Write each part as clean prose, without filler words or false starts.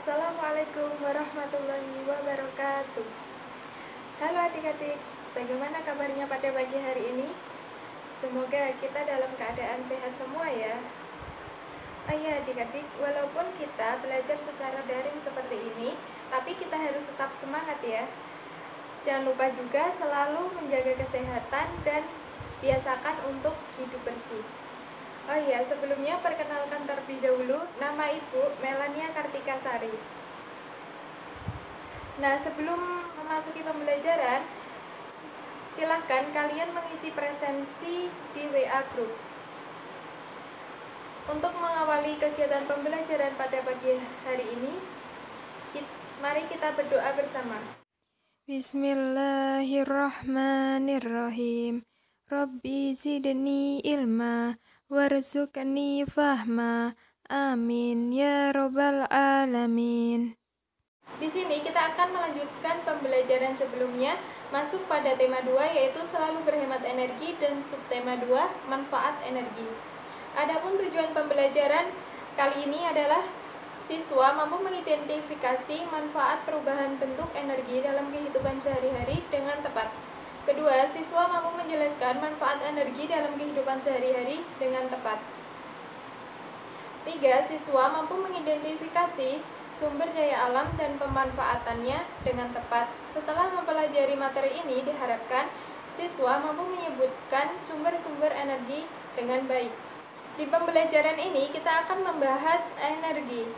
Assalamualaikum warahmatullahi wabarakatuh. Halo adik-adik, bagaimana kabarnya pada pagi hari ini? Semoga kita dalam keadaan sehat semua ya. Oh iya adik-adik, walaupun kita belajar secara daring seperti ini, tapi kita harus tetap semangat ya. Jangan lupa juga selalu menjaga kesehatan dan biasakan untuk hidup bersih. Oh iya, sebelumnya perkenalkan terlebih dahulu, nama Ibu Melania Kartika Sari. Nah, sebelum memasuki pembelajaran, silahkan kalian mengisi presensi di WA Group. Untuk mengawali kegiatan pembelajaran pada pagi hari ini, mari kita berdoa bersama. Bismillahirrahmanirrahim. Rabbi zidni ilma warzuqni fahma. Amin ya robbal alamin. Di sini kita akan melanjutkan pembelajaran sebelumnya, masuk pada tema 2 yaitu selalu berhemat energi dan subtema 2 manfaat energi. Adapun tujuan pembelajaran kali ini adalah siswa mampu mengidentifikasi manfaat perubahan bentuk energi dalam kehidupan sehari-hari dengan tepat. Kedua, siswa mampu menjelaskan manfaat energi dalam kehidupan sehari-hari dengan tepat. 3. Siswa mampu mengidentifikasi sumber daya alam dan pemanfaatannya dengan tepat. Setelah mempelajari materi ini, diharapkan siswa mampu menyebutkan sumber-sumber energi dengan baik. Di pembelajaran ini, kita akan membahas energi.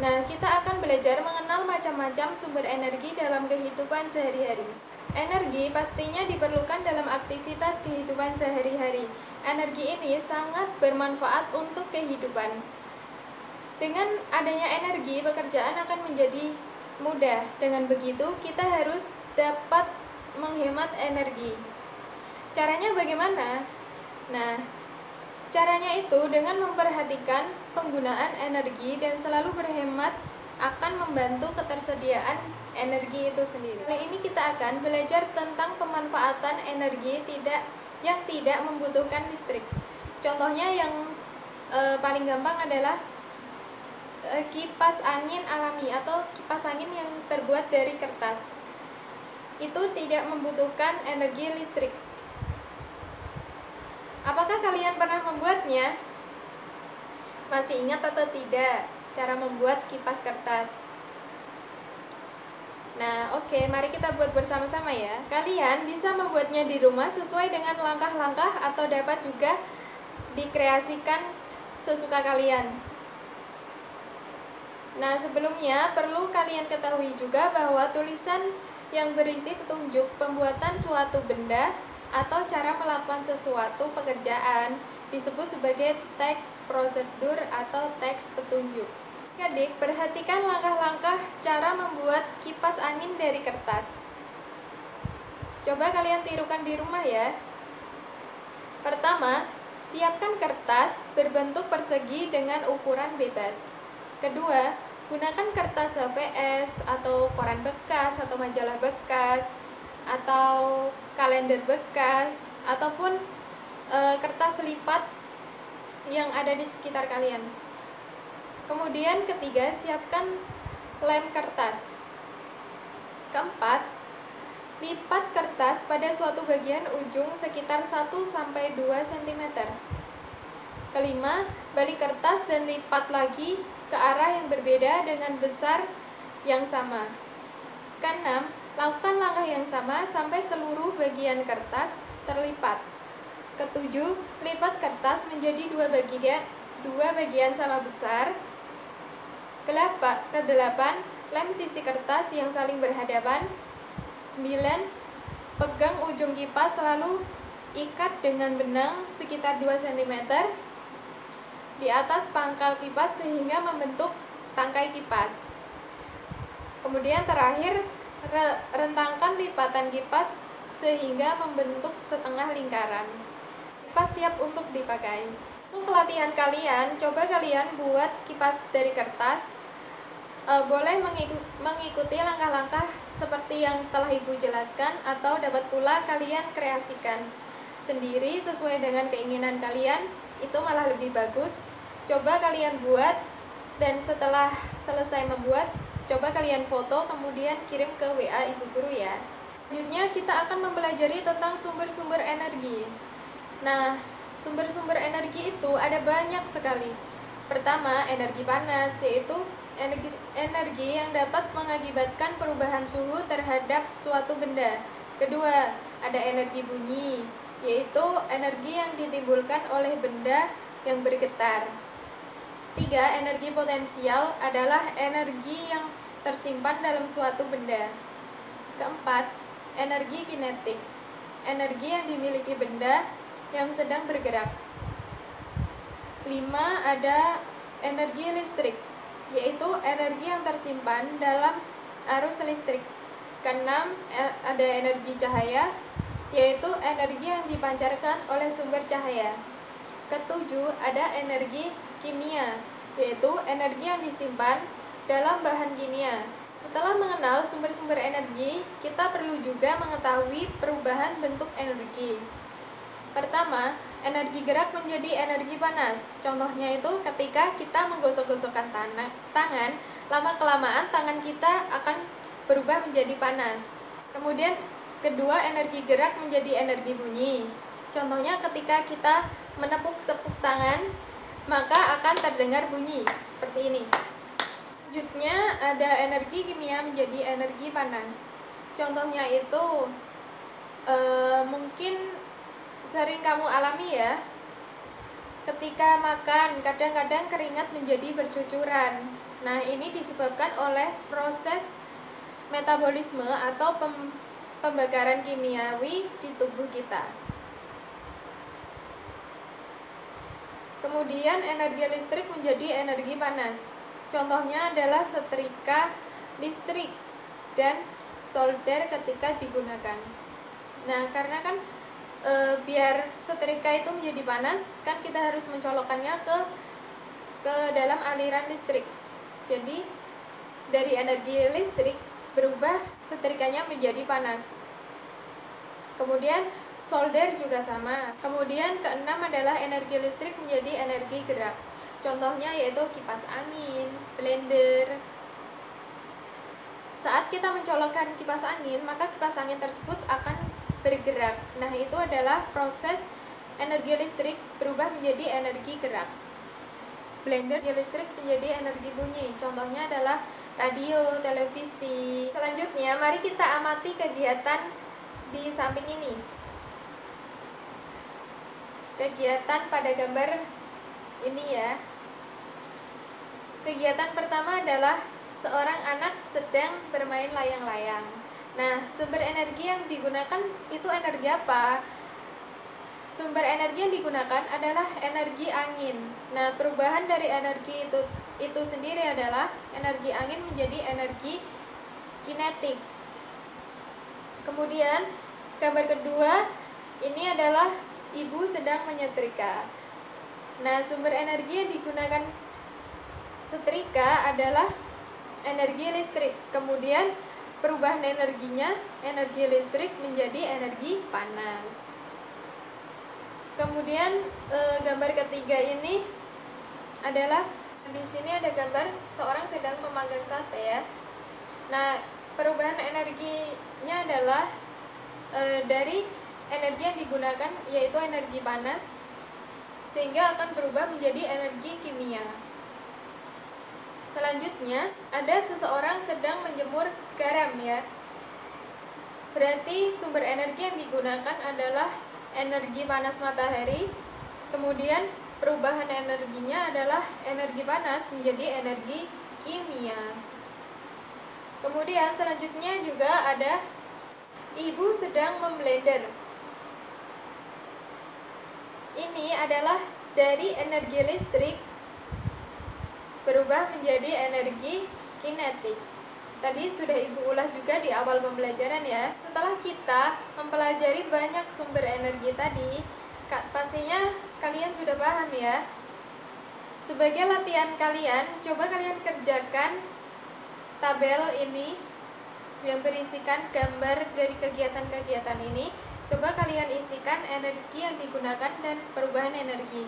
Nah, kita akan belajar mengenal macam-macam sumber energi dalam kehidupan sehari-hari. Energi pastinya diperlukan dalam aktivitas kehidupan sehari-hari. Energi ini sangat bermanfaat untuk kehidupan. Dengan adanya energi, pekerjaan akan menjadi mudah. Dengan begitu, kita harus dapat menghemat energi. Caranya bagaimana? Nah, caranya itu dengan memperhatikan penggunaan energi dan selalu berhemat akan membantu ketersediaan energi itu sendiri. Kali ini kita akan belajar tentang pemanfaatan energi yang tidak membutuhkan listrik. Contohnya yang paling gampang adalah kipas angin alami atau kipas angin yang terbuat dari kertas. Itu tidak membutuhkan energi listrik. Apakah kalian pernah membuatnya? Masih ingat atau tidak cara membuat kipas kertas? Nah, oke, mari kita buat bersama-sama ya. Kalian bisa membuatnya di rumah sesuai dengan langkah-langkah atau dapat juga dikreasikan sesuka kalian. Nah, sebelumnya perlu kalian ketahui juga bahwa tulisan yang berisi petunjuk pembuatan suatu benda atau cara melakukan sesuatu pekerjaan disebut sebagai teks prosedur atau teks petunjuk. Adik, perhatikan langkah-langkah cara membuat kipas angin dari kertas. Coba kalian tirukan di rumah ya. Pertama, siapkan kertas berbentuk persegi dengan ukuran bebas. Kedua, gunakan kertas HVS atau koran bekas atau majalah bekas atau kalender bekas ataupun kertas lipat yang ada di sekitar kalian. Kemudian ketiga, siapkan lem kertas. Keempat, lipat kertas pada suatu bagian ujung sekitar 1-2 cm. Kelima, balik kertas dan lipat lagi ke arah yang berbeda dengan besar yang sama. Keenam, lakukan langkah yang sama sampai seluruh bagian kertas terlipat. Ketujuh, lipat kertas menjadi dua bagian sama besar. Kedelapan, lem sisi kertas yang saling berhadapan. 9, pegang ujung kipas lalu ikat dengan benang sekitar 2 cm di atas pangkal kipas sehingga membentuk tangkai kipas. Kemudian terakhir, rentangkan lipatan kipas sehingga membentuk setengah lingkaran. Kipas siap untuk dipakai. Untuk latihan kalian, coba kalian buat kipas dari kertas. Boleh mengikuti langkah-langkah seperti yang telah Ibu jelaskan, atau dapat pula kalian kreasikan sendiri sesuai dengan keinginan kalian. Itu malah lebih bagus. Coba kalian buat Dan setelah selesai membuat, coba kalian foto kemudian kirim ke WA ibu guru ya. Selanjutnya kita akan mempelajari tentang sumber-sumber energi. Nah, sumber-sumber energi itu ada banyak sekali. Pertama, energi panas, yaitu energi yang dapat mengakibatkan perubahan suhu terhadap suatu benda. Kedua, ada energi bunyi, yaitu energi yang ditimbulkan oleh benda yang bergetar. Tiga, energi potensial adalah energi yang tersimpan dalam suatu benda. Keempat, energi kinetik, energi yang dimiliki benda yang sedang bergerak. 5. Ada energi listrik, yaitu energi yang tersimpan dalam arus listrik. Keenam, ada energi cahaya, yaitu energi yang dipancarkan oleh sumber cahaya. Ketujuh, ada energi kimia, yaitu energi yang disimpan dalam bahan kimia. Setelah mengenal sumber-sumber energi, kita perlu juga mengetahui perubahan bentuk energi. Pertama, energi gerak menjadi energi panas. Contohnya itu ketika kita menggosok-gosokkan tangan, lama-kelamaan tangan kita akan berubah menjadi panas. Kemudian kedua, energi gerak menjadi energi bunyi. Contohnya ketika kita menepuk-tepuk tangan, maka akan terdengar bunyi seperti ini. Selanjutnya ada energi kimia menjadi energi panas. Contohnya itu mungkin sering kamu alami ya, ketika makan kadang-kadang keringat menjadi bercucuran. Nah, ini disebabkan oleh proses metabolisme atau pembakaran kimiawi di tubuh kita. Kemudian energi listrik menjadi energi panas. Contohnya adalah setrika listrik dan solder ketika digunakan. Nah, karena kan biar setrika itu menjadi panas, kan kita harus mencolokkannya ke dalam aliran listrik. Jadi dari energi listrik berubah setrikanya menjadi panas. Kemudian solder juga sama. Kemudian keenam adalah energi listrik menjadi energi gerak. Contohnya yaitu kipas angin, blender. Saat kita mencolokkan kipas angin, maka kipas angin tersebut akan bergerak. Nah, itu adalah proses energi listrik berubah menjadi energi gerak. Blender listrik menjadi energi bunyi. Contohnya adalah radio, televisi. Selanjutnya, mari kita amati kegiatan di samping ini. Kegiatan pada gambar ini ya. Kegiatan pertama adalah seorang anak sedang bermain layang-layang. Nah, sumber energi yang digunakan itu energi apa? Sumber energi yang digunakan adalah energi angin. Nah, perubahan dari energi itu sendiri adalah energi angin menjadi energi kinetik. Kemudian, gambar kedua ini adalah ibu sedang menyetrika. Nah, sumber energi yang digunakan setrika adalah energi listrik. Kemudian perubahan energinya, energi listrik menjadi energi panas. Kemudian gambar ketiga ini adalah, di sini ada gambar seseorang sedang memanggang sate ya. Nah, perubahan energinya adalah dari energi yang digunakan yaitu energi panas, sehingga akan berubah menjadi energi kimia. Selanjutnya, ada seseorang sedang menjemur garam ya. Berarti sumber energi yang digunakan adalah energi panas matahari. Kemudian perubahan energinya adalah energi panas menjadi energi kimia. Kemudian selanjutnya juga ada ibu sedang memblender. Ini adalah dari energi listrik berubah menjadi energi kinetik. Tadi sudah Ibu ulas juga di awal pembelajaran ya. Setelah kita mempelajari banyak sumber energi tadi, pastinya kalian sudah paham ya. Sebagai latihan kalian, coba kalian kerjakan tabel ini yang berisikan gambar dari kegiatan-kegiatan ini. Coba kalian isikan energi yang digunakan dan perubahan energi.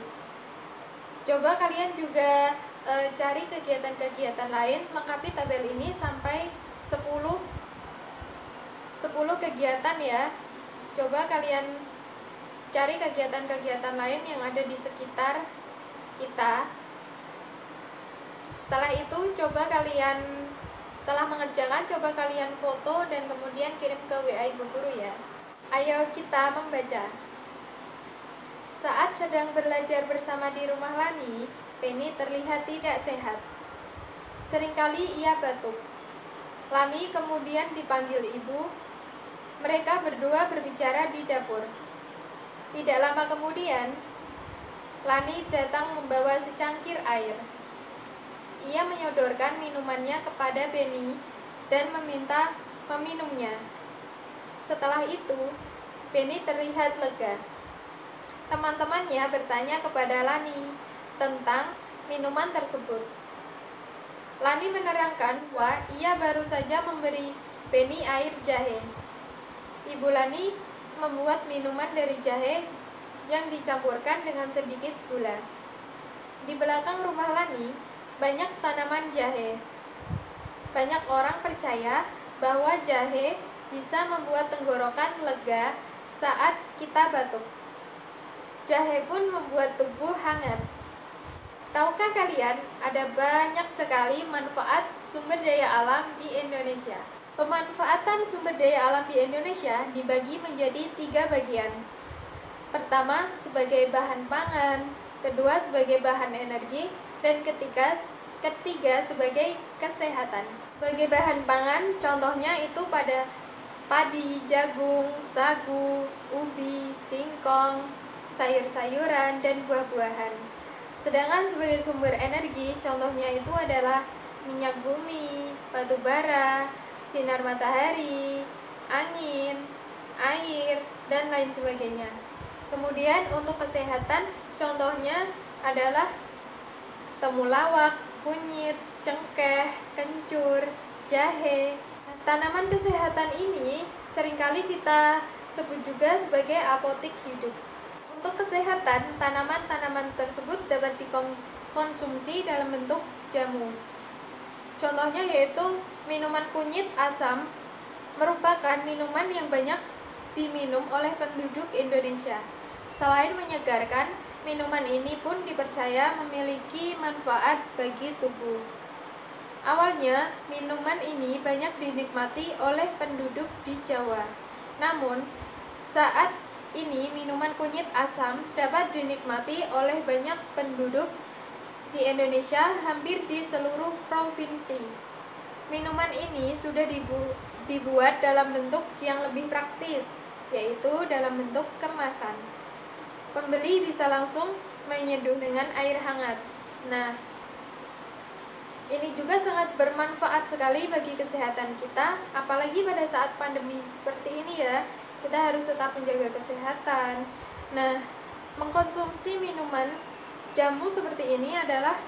Coba kalian juga cari kegiatan-kegiatan lain, lengkapi tabel ini sampai 10 kegiatan ya. Coba kalian cari kegiatan-kegiatan lain yang ada di sekitar kita. Setelah itu setelah mengerjakan, coba kalian foto dan kemudian kirim ke WA Ibu Guru ya. Ayo kita membaca. Saat sedang belajar bersama di rumah Lani, Penny terlihat tidak sehat. Seringkali ia batuk. Lani kemudian dipanggil ibu. Mereka berdua berbicara di dapur. Tidak lama kemudian, Lani datang membawa secangkir air. Ia menyodorkan minumannya kepada Penny dan meminta meminumnya. Setelah itu, Penny terlihat lega. Teman-temannya bertanya kepada Lani tentang minuman tersebut. Lani menerangkan bahwa ia baru saja memberi Penny air jahe. Ibu Lani membuat minuman dari jahe yang dicampurkan dengan sedikit gula. Di belakang rumah Lani, banyak tanaman jahe. Banyak orang percaya bahwa jahe bisa membuat tenggorokan lega saat kita batuk. Jahe pun membuat tubuh hangat. Tahukah kalian, ada banyak sekali manfaat sumber daya alam di Indonesia. Pemanfaatan sumber daya alam di Indonesia dibagi menjadi 3 bagian. Pertama, sebagai bahan pangan, kedua sebagai bahan energi, dan ketiga sebagai kesehatan. Sebagai bahan pangan, contohnya itu pada padi, jagung, sagu, ubi, singkong, sayur-sayuran, dan buah-buahan. Sedangkan sebagai sumber energi, contohnya itu adalah minyak bumi, batu bara, sinar matahari, angin, air, dan lain sebagainya. Kemudian untuk kesehatan, contohnya adalah temulawak, kunyit, cengkeh, kencur, jahe. Tanaman kesehatan ini seringkali kita sebut juga sebagai apotik hidup. Untuk kesehatan, tanaman-tanaman tersebut dapat dikonsumsi dalam bentuk jamu. Contohnya yaitu minuman kunyit asam merupakan minuman yang banyak diminum oleh penduduk Indonesia. Selain menyegarkan, minuman ini pun dipercaya memiliki manfaat bagi tubuh. Awalnya, minuman ini banyak dinikmati oleh penduduk di Jawa. Namun, saat ini minuman kunyit asam dapat dinikmati oleh banyak penduduk di Indonesia hampir di seluruh provinsi. Minuman ini sudah dibuat dalam bentuk yang lebih praktis, yaitu dalam bentuk kemasan. Pembeli bisa langsung menyeduh dengan air hangat. Nah, ini juga sangat bermanfaat sekali bagi kesehatan kita, apalagi pada saat pandemi seperti ini ya. Kita harus tetap menjaga kesehatan. Nah, mengkonsumsi minuman jamu seperti ini adalah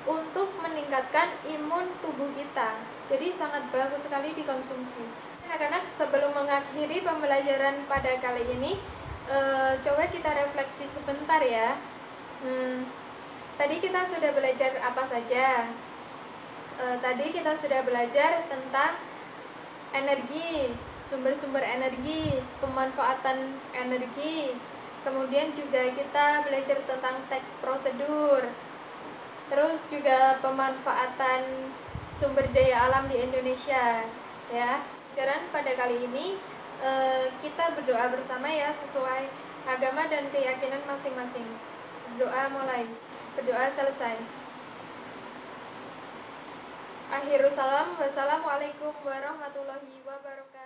untuk meningkatkan imun tubuh kita. Jadi sangat bagus sekali dikonsumsi. Anak-anak, sebelum mengakhiri pembelajaran pada kali ini, coba kita refleksi sebentar ya. Tadi kita sudah belajar apa saja? Tadi kita sudah belajar tentang energi, sumber-sumber energi, pemanfaatan energi. Kemudian juga kita belajar tentang teks prosedur. Terus juga pemanfaatan sumber daya alam di Indonesia ya. Pelajaran pada kali ini kita berdoa bersama ya, sesuai agama dan keyakinan masing-masing. Berdoa mulai, berdoa selesai. Akhirus salam, wassalamualaikum warahmatullahi wabarakatuh.